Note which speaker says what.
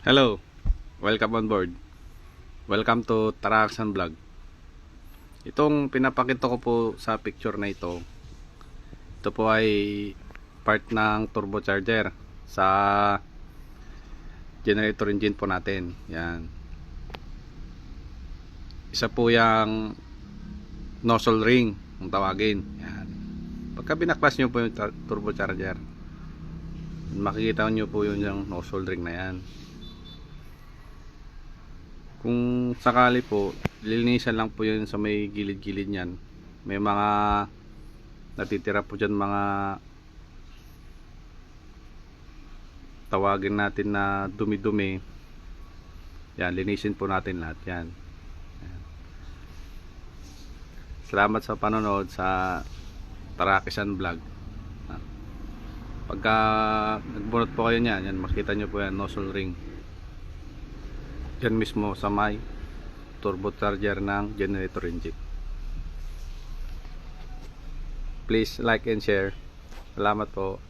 Speaker 1: Hello, welcome on board. Welcome to Taraxan Vlog. Itong pinapakita ko po sa picture na ito po ay part ng turbocharger sa generator engine po natin. Yan. Isa po yung nozzle ring kung tawagin. Yan. Pagka binaklas nyo po yung turbocharger, makikita nyo po yung nozzle ring na yan. Kung sakali po, lilinisan lang po yun sa may gilid-gilid niyan. May mga natitira po dyan, mga tawagin natin na dumi-dumi. Yan, linisin po natin lahat yan. Salamat sa panonood sa Tarakisan Vlog. Pagka nagbunot po kayo niyan, yan, makita nyo po yan, nozzle ring. Yan mismo sa may turbocharger ng generator engine. Please like and share. Salamat po.